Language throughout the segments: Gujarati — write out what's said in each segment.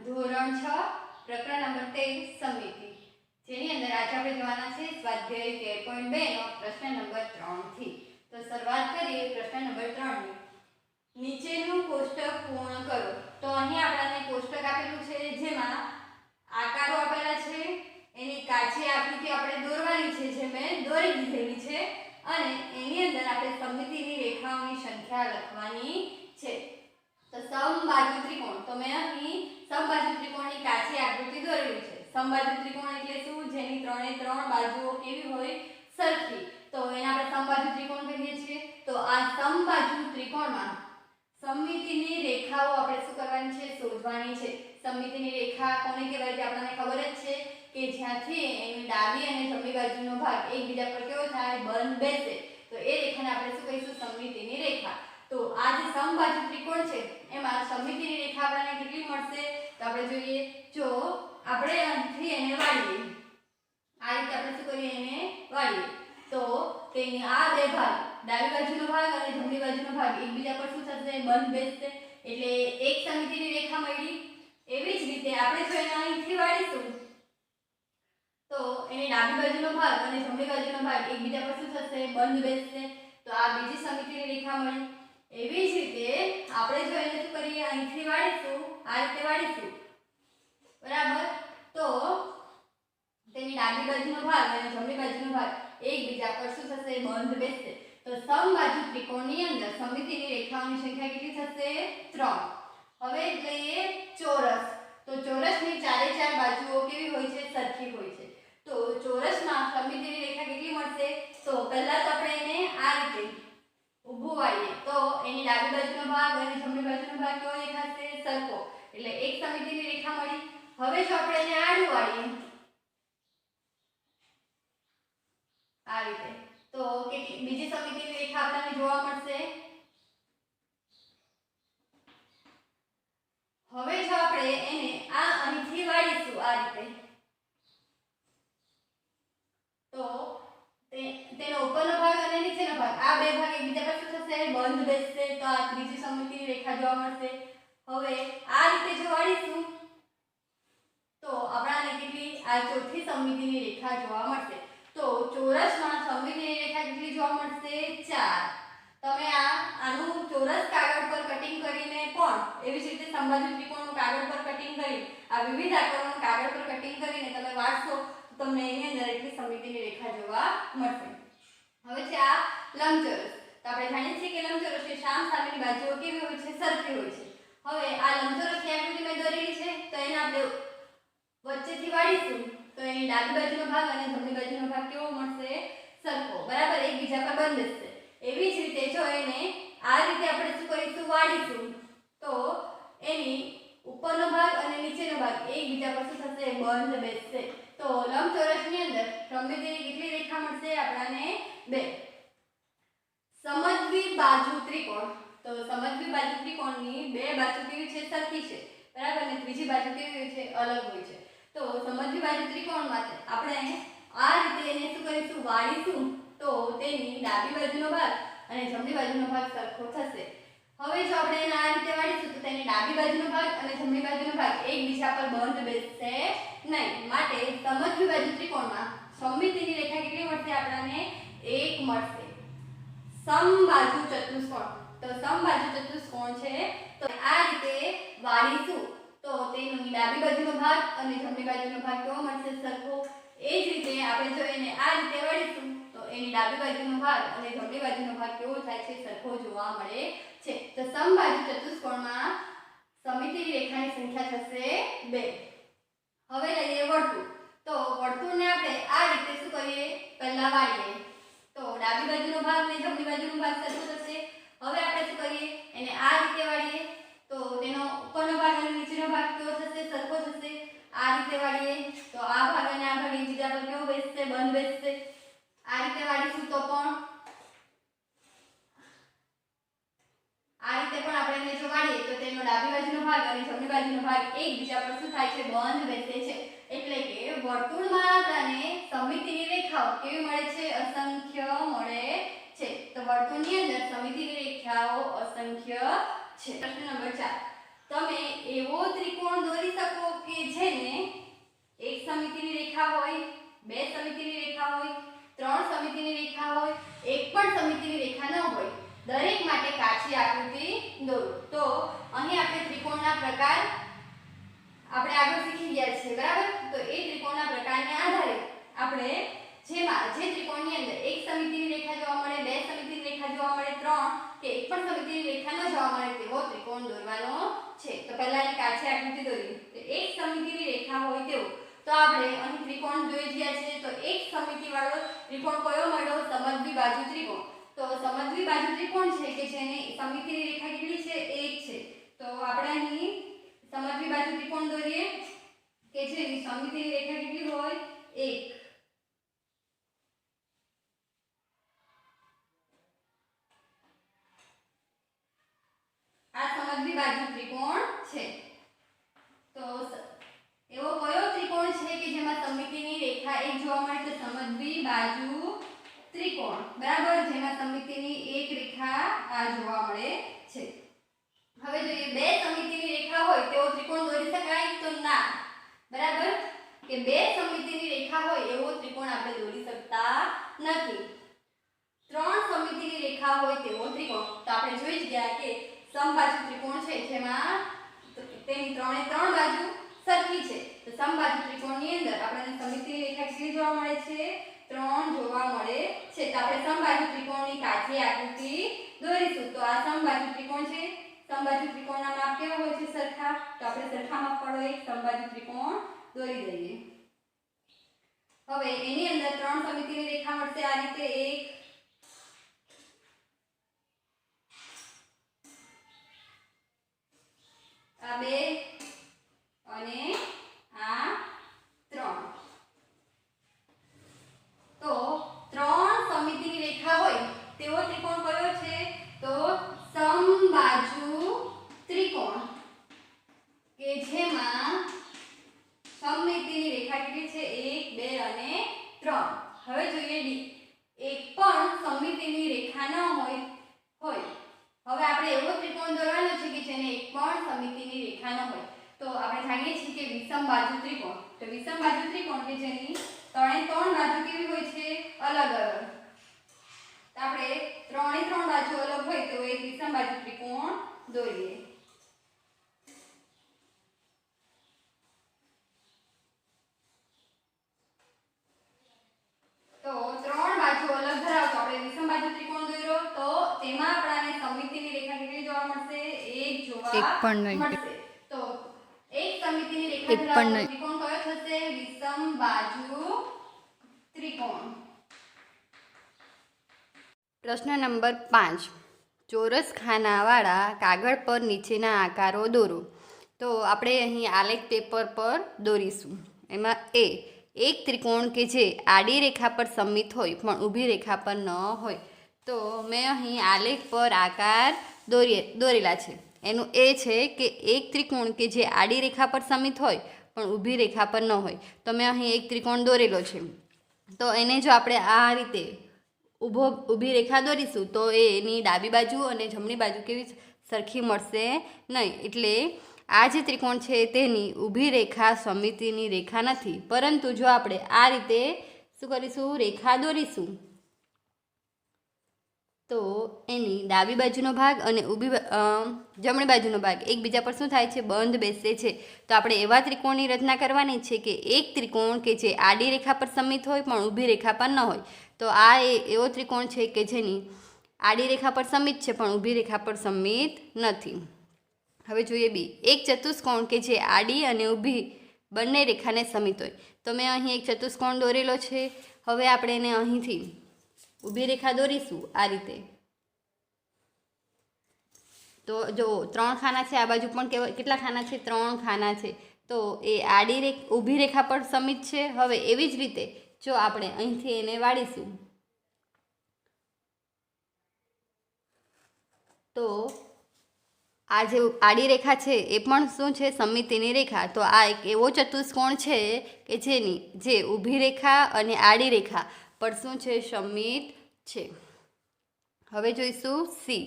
ધોરણ 6 પ્રકરણ નંબર 13 સમિતિ, જેની અંદર આજે આપણે જોવાના છે સ્વાધ્યાય 13.2 નો પ્રશ્ન નંબર 3 થી. તો શરૂઆત કરીએ પ્રશ્ન નંબર 3 ની. નીચેનું કોષ્ટક પૂર્ણ કરો. તો અહીં આપણને કોષ્ટક આપેલું છે જેમાં આકારો આપેલા છે, એની કાચી આકૃતિ આપણે દોરવાની છે જે મેં દોરી દીધેલી છે, અને એની અંદર આપણે સમમિતિની રેખાઓની સંખ્યા લખવાની છે. તો સમબાજુ ત્રિકોણ, તો મેં અહીં સમબાજુ ત્રિકોણની કાચી આકૃતિ દોરેલી છે. સમબાજુ ત્રિકોણ એટલે શું? જેની ત્રણે ત્રણ બાજુઓ કેવી હોય? સરખી. તો એને આપણે સમબાજુ ત્રિકોણ કહીએ છીએ. તો આ સમબાજુ ત્રિકોણમાં સમમિતિની રેખાઓ આપણે શું કરવાની છે? શોધવાની છે. સમમિતિની રેખા કોને કહેવાય? તે આપણને ખબર જ છે કે જ્યાંથી એની ડાબી અને જમણી બાજુનો ભાગ એકબીજા પર કેવો થાય? બંધ બેસે. તો એ રેખાને આપણે શું કહીશું? સમમિતિની રેખા. તો આ જે સમબાજુ ત્રિકોણ છે એમાં સમમિતિની રેખા આપણને કેટલી મળશે? તો આપણે જોઈએ, જો આપણે અહીંથી એને વાળીએ, આ રીતે આપણે શું કરીએ? એને વાળીએ તો તેની આ બે ભાગ, ડાબી બાજુનો ભાગ અને જમણી બાજુનો ભાગ એકબીજા પર શું થશે? બંધ બેસશે. એટલે એક સમમિતિની રેખા મળી. એવી જ રીતે આપણે જો એને અહીંથી વાળીશું તો એની ડાબી બાજુનો ભાગ અને જમણી બાજુનો ભાગ એકબીજા પર શું થશે? બંધ બેસશે. તો આ બીજી સમમિતિની રેખા મળી. એવી જ રીતે આપણે જો એને શું કરીએ? અહીંથી વાળીશું, આ રીતે વાળીશું, બરાબર. તો તેની ડાબી બાજુનો ભાગ અને જમણી બાજુનો ભાગ એકબીજા પર શું થશે? બંધ બેસશે. તો સમબાજુ ત્રિકોણની અંદર સમમિતિની રેખાઓની સંખ્યા કેટલી થશે? 3. હવે લઈએ ચોરસ. તો ચોરસની ચારે ચાર બાજુઓ કેવી હોય છે? સરખી હોય છે. તો ચોરસમાં સમમિતિની રેખા કેટલી મળશે? તો પહેલા તો આપણે એને આ રીતે ઊભું વાળીએ તો એની ડાબી બાજુનો ભાગ અને જમણી બાજુનો ભાગ કેવો દેખાશે? સરખો. એટલે એક સમમિતિની રેખા મળી. હવે જો આપણે એને આડું વાળીએ આ રીતે તો કેટલી બીજી સમમિતિની રેખા આપણને જોવા મળશે? હવે જો આપણે એને આ અહીંથી વાળીશું આ રીતે તો તેનો ઉપરનો ભાગ અને નીચેનો ભાગ આ બે ભાગ એકબીજા પર શું થશે? બંધ બેસશે. તો આ ત્રીજી સમમિતિની રેખા જોવા મળશે. હવે આ રીતે જો વાળીશું તો આપણને કેટલી? આ ચોથી સમમિતિની રેખા જોવા મળશે. તો ચોરસમાં સમમિતિની રેખા કેટલી જોવા મળશે? 4. તમે આનું ચોરસ કાગળ પર કટિંગ કરીને પણ એવી જ રીતે સમબાજુ ત્રિકોણનું કાગળ પર કટિંગ કરી આ વિવિધ આકારોનું કાગળ પર કટિંગ કરીને તમે વાળશો તો તમને એની અંદર એટલી સમમિતિની રેખા જોવા મળશે. હવે છે આ લંબચોરસ. તો આપણે જાણીએ છીએ કે લંબચોરસની સામ સામેની બાજુઓ કેવી હોય છે? સરખી હોય છે. હવે આ લંબચોરસની આકૃતિ મેં દોરેલી છે તો એને આપણે વચ્ચેથી વાળીશું તો એની ડાબી બાજુનો ભાગ અને જમણી બાજુનો ભાગ કેવો મળશે? સરખો. બરાબર, એકબીજા પર બંધ બેસશે. એવી જ રીતે જો એને આ રીતે આપણે શું કરીશું? વાળીશું તો એની ઉપરનો ભાગ અને નીચેનો ભાગ એકબીજા પર શું થશે? બંધ બેસશે. તો લંબચોરસની અંદર સમમિતિની કેટલી રેખા મળશે આપણને? 2. સમદ્વિબાજુ ત્રિકોણ. તો સમદ્વિબાજુ ત્રિકોણની બે બાજુ કેવી છે? સરખી છે, બરાબર, અને ત્રીજી બાજુ કેવી હોય છે? અલગ હોય છે. તો સમદ્વિબાજુ ત્રિકોણમાં આપણે આ રીતે એને શું કરીશું? વાળીશું તો તેની ડાબી બાજુનો ભાગ અને જમણી બાજુનો ભાગ સરખો થશે. હવે જો આપણે એને આ રીતે વાળીશું તો તેની ડાબી બાજુનો ભાગ અને જમણી બાજુનો ભાગ એકબીજા પર બંધ બેસશે નહીં. માટે સમદ્વિબાજુ ત્રિકોણમાં સમમિતિની રેખા કેટલી મળશે આપણને? 1 મળશે. સમબાજુ ચતુષ્કોણ. તો સમબાજુ ચતુષ્કોણ છે તો આ રીતે વાળીશું તો તેની ડાબી બાજુનો ભાગ અને જમણી બાજુનો ભાગ કેવો મળશે? સરખો. એ જ રીતે આપણે જો એને આ રીતે વાળીશું તો એની ડાબી બાજુનો ભાગ અને જમણી બાજુનો ભાગ કેવો થાય છે? સરખો જોવા મળે છે. તો સમબાજુ ચતુષ્કોણમાં સમમિતિની રેખાની સંખ્યા થશે 2. હવે લઈએ વર્તુળ. તો વર્તુળને આપણે આ રીતે શું કરીએ? પહેલા વાળીએ તો ડાબી બાજુનો ભાગ અને જમણી બાજુનો ભાગ સરખો થશે. હવે આપણે શું કરીએ? એને આ રીતે વાળીએ તો તેનો ઉપરનો ભાગ અને નીચેનો ભાગ કેવો થશે? સરખો થશે. આ રીતે વાળીએ તો આ ભાગ અને આ ભાગ એકબીજા પર કેવો બેસશે? બંધ બેસશે. આ રીતે વાળીશું તો પણ આ રીતે પણ આપણે એને જો વાળીએ તો તેનો ડાબી બાજુનો ભાગ અને જમણી બાજુનો ભાગ એકબીજા પર શું થાય છે? બંધ બેસે છે. એટલે કે વર્તુળમાં આપણને સમમિતિની રેખાઓ કેવી મળે છે? અસંખ્ય મળે છે. તો વર્તુળની અંદર સમમિતિની રેખાઓ અસંખ્ય છે. પ્રશ્ન નંબર 4. તમે એવો ત્રિકોણ દોરી શકો કે જેને એક સમિતિની રેખા હોય, બે સમિતિની રેખા હોય, ત્રણ સમિતિની રેખા હોય, એક પણ સમિતિની રેખા ન હોય, દરેક માટે કાચી આકૃતિ દોરો. તો અહીં આપણે ત્રિકોણના પ્રકાર આપણે આગળ શીખી ગયા છે, બરાબર. તો એ ત્રિકોણના પ્રકારને આધારે આપણે જેમાં જે ત્રિકોણની અંદર એક સમિતિની રેખા જોવા મળે, બે સમિતિની રેખા જોવા મળે, ત્રણ કે એક પણ સમિતિની રેખા ન જોવા મળે તેવો ત્રિકોણ દોરવાનો છે. તો પહેલા એક કાચી આકૃતિ દોરી. તો એક સમિતિની રેખા હોય તેવો. તો આપણે અહીં ત્રિકોણ જોઈ ગયા છે. તો એક સમિતિવાળો ત્રિકોણ કયો મળ્યો? સમદ્વિબાજુ ત્રિકોણ. તો સમદ્વિબાજુ ત્રિકોણ છે કે જેને સમિતિની રેખા કેટલી છે? 1 છે. તો આપણે અહીં સમદ્વિબાજુ ત્રિકોણ દોરીએ કે જેની સમિતિની રેખા કેટલી હોય? 1. આ સમદ્વિબાજુ ત્રિકોણ છે. તો એવો કયો ત્રિકોણ છે કે જેમાં સમિતિની રેખા 1 જોવા મળે? તો સમદ્વિબાજુ ત્રિકોણ, બરાબર, જેમાં સમિતિની એક રેખા આ જોવા મળે છે. હવે જોઈએ બે સમિતિની રેખા હોય તેવો ત્રિકોણ દોરી શકાય? તો ના, બરાબર, કે બે સમિતિની રેખા હોય એવો ત્રિકોણ આપણે દોરી શકતા નથી. ત્રણ સમિતિની રેખા હોય તેવો ત્રિકોણ. તો આપણે જોઈ જ ગયા કે સમબાજુ ત્રિકોણ છે જેમાં તેની ત્રણે ત્રણ બાજુ સરખી છે. તો સમબાજુ ત્રિકોણની અંદર આપણને સમિતિની રેખા કેટલી જોવા મળે છે? 3 જોવા મળે છે. તો આપણે સમબાજુ ત્રિકોણની કાચી આકૃતિ દોરીશું. તો આ સમબાજુ ત્રિકોણ છે. સમબાજુ ત્રિકોણના માપ કેવા હોય છે? સરખા. તો આપણે સરખા માપવાળો એક સમબાજુ ત્રિકોણ દોરી દઈએ. હવે એની અંદર ત્રણ સમિતિની રેખા મળશે આ રીતે. એક, આ બે અને આ ત્રણ. તો ત્રણ સમિતિની રેખા હોય તેવો ત્રિકોણ કયો છે? તો સમબાજુ ત્રિકોણ, કે જેમાં સમિતિની રેખા કેટલી છે? 1, 2 અને 3. હવે જોઈએ ડી. એક પણ સમિતિની રેખા ન હોય. હવે આપણે એવો ત્રિકોણ દોરવાનો છે કે જેને એક પણ સમિતિની રેખા ન હોય. તો આપણે જાણીએ છીએ કે વિષમબાજુ ત્રિકોણ. તો વિષમબાજુ ત્રિકોણ કે જેની ત્રણે ત્રણ બાજુ કેવી હોય છે? અલગ અલગ. તો આપણે ત્રણે ત્રણ બાજુ અલગ હોય તો એક વિષમબાજુ ત્રિકોણ દોરીએ. તો ત્રણ બાજુ અલગ ધરાવતો આપણે વિષમબાજુ ત્રિકોણ દોર્યો. તો તેમાં આપણને સમિતિની રેખા કેટલી જોવા મળશે? 1 જોવા મળશે. તો એક સમિતિની રેખા ધરાવતો ત્રિકોણ કયો થશે? વિષમબાજુ ત્રિકોણ. પ્રશ્ન નંબર 5. ચોરસ ખાનાવાળા કાગળ પર નીચેના આકારો દોરો. તો આપણે અહીં આલેખ પેપર પર દોરીશું. એમાં એક ત્રિકોણ કે જે આડી રેખા પર સમિત હોય પણ ઊભી રેખા પર ન હોય. તો મેં અહીં આલેખ પર આકાર દોરેલા છે. એનું એ છે કે એક ત્રિકોણ કે જે આડી રેખા પર સમિત હોય પણ ઊભી રેખા પર ન હોય. તો મેં અહીં એક ત્રિકોણ દોરેલો છે. તો એને જો આપણે આ રીતે ઊભી રેખા દોરીશું તો એની ડાબી બાજુ અને જમણી બાજુ કેવી સરખી મળશે નહીં. એટલે આ જે ત્રિકોણ છે તેની ઊભી રેખા સમિતિની રેખા નથી. પરંતુ જો આપણે આ રીતે શું કરીશું? રેખા દોરીશું તો એની ડાબી બાજુનો ભાગ અને જમણી બાજુનો ભાગ એકબીજા પર શું થાય છે? બંધ બેસે છે. તો આપણે એવા ત્રિકોણની રચના કરવાની છે કે એક ત્રિકોણ કે જે આડી રેખા પર સમિત હોય પણ ઊભી રેખા પર ન હોય. તો આ એવો ત્રિકોણ છે કે જેની આડી રેખા પર સમિત છે પણ ઊભી રેખા પર સમિત નથી. હવે જોઈએ બી. એક ચતુષ્કોણ કે જે આડી અને ઊભી બંને રેખાને સમિત હોય. તો મેં અહીં એક ચતુષ્કોણ દોરેલો છે. હવે આપણે એને અહીંથી ઊભી રેખા દોરીશું આ રીતે. તો જો 3 ખાના છે, આ બાજુ પણ કેટલા ખાના છે? 3 ખાના છે. તો એ ઊભી રેખા પર સમિત છે. હવે એવી જ રીતે જો આપણે અહીંથી એને વાળીશું તો આ જે આડી રેખા છે એ પણ શું છે? સમિતિની રેખા. તો આ એક એવો ચતુષ્કોણ છે કે જે ઊભી રેખા અને આડી રેખા પર શું છે? સમિત છે. હવે જોઈશું સી.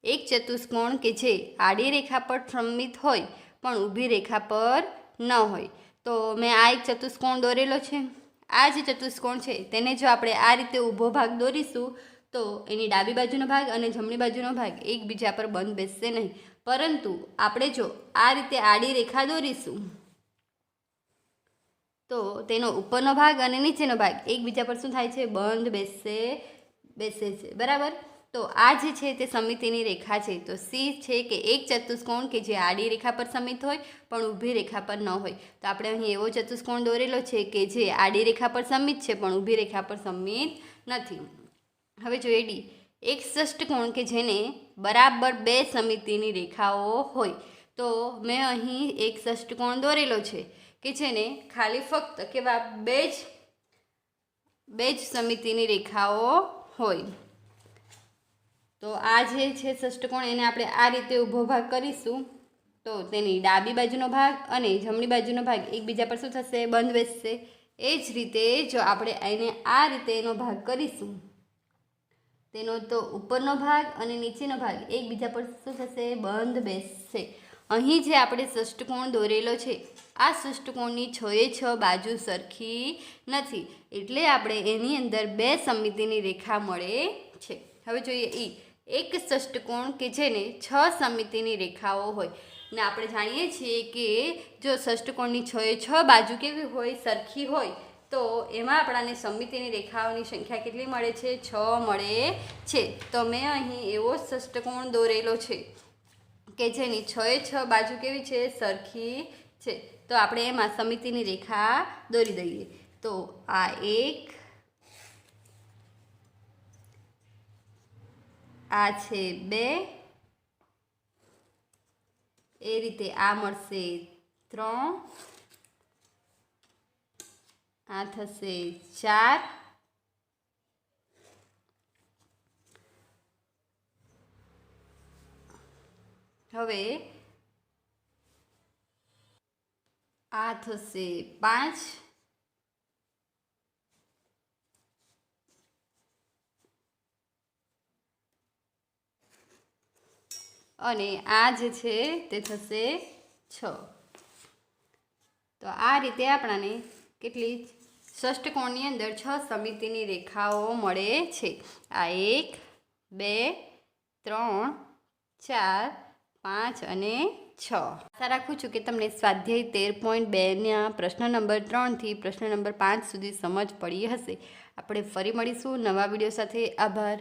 એક ચતુષ્કોણ કે જે આડી રેખા પર સમમિત હોય પણ ઊભી રેખા પર ન હોય. તો મેં આ એક ચતુષ્કોણ દોરેલો છે. આ જે ચતુષ્કોણ છે તેને જો આપણે આ રીતે ઊભો ભાગ દોરીશું તો એની ડાબી બાજુનો ભાગ અને જમણી બાજુનો ભાગ એકબીજા પર બંધ બેસશે નહીં. પરંતુ આપણે જો આ રીતે આડી રેખા દોરીશું તો તેનો ઉપરનો ભાગ અને નીચેનો ભાગ એકબીજા પર શું થાય છે? બંધ બેસે છે. બરાબર. તો આ જે છે તે સમમિતિની રેખા છે. તો સી છે કે એક ચતુષ્કોણ કે જે આડી રેખા પર સમિત હોય પણ ઊભી રેખા પર ન હોય. તો આપણે અહીં એવો ચતુષ્કોણ દોરેલો છે કે જે આડી રેખા પર સમિત છે પણ ઊભી રેખા પર સમિત નથી. હવે જોઈએ ડી. એક ષષ્ઠકોણ કે જેને બરાબર બે સમિતિની રેખાઓ હોય. તો મેં અહીં એક ષષ્ઠકોણ દોરેલો છે કે જેને ખાલી ફક્ત કેવા બે જ સમિતિની રેખાઓ હોય. તો આ જે છે ષષ્ઠકોણ એને આપણે આ રીતે ઊભો ભાગ કરીશું તો તેની ડાબી બાજુનો ભાગ અને જમણી બાજુનો ભાગ એકબીજા પર શું થશે? બંધ બેસશે. એ જ રીતે જો આપણે એને આ રીતે એનો ભાગ કરીશું તેનો તો ઉપરનો ભાગ અને નીચેનો ભાગ એકબીજા પર શું થશે? બંધ બેસશે. અહીં જે આપણે ષષ્ઠકોણ દોરેલો છે આ ષષ્ઠકોણની 6 બાજુ સરખી નથી એટલે આપણે એની અંદર બે સમમિતિની રેખા મળે છે. હવે જોઈએ ઈ. એક ષષ્ઠકોણ કે જેને 6 સમમિતિની રેખાઓ હોય ને આપણે જાણીએ છીએ કે જો ષષ્ઠકોણની 6 બાજુ કેવી હોય? સરખી હોય. તો એમાં આપણાને સમમિતિની રેખાઓની સંખ્યા કેટલી મળે છે? 6 મળે છે. તો મેં અહીં એવો ષષ્ઠકોણ દોરેલો છે કે જેની 6 બાજુ કેવી છે? સરખી છે. તો આપણે એમાં સમમિતિની રેખા દોરી દઈએ. તો આ એક, આ છે 2, એ રીતે આ મળશે 3, આ થશે 4, હવે આ થશે 5, અને આ જે છે તે થશે 6. તો આ રીતે આપણાને કેટલી ષષ્ઠકોણની અંદર 6 સમમિતિની રેખાઓ મળે છે. આ 1, 2, 3, 4, 5 અને 6. આશા રાખું છું કે તમને સ્વાધ્યાય 13.2ના પ્રશ્ન નંબર 3થી પ્રશ્ન નંબર 5 સુધી સમજ પડી હશે. આપણે ફરી મળીશું નવા વિડીયો સાથે. આભાર.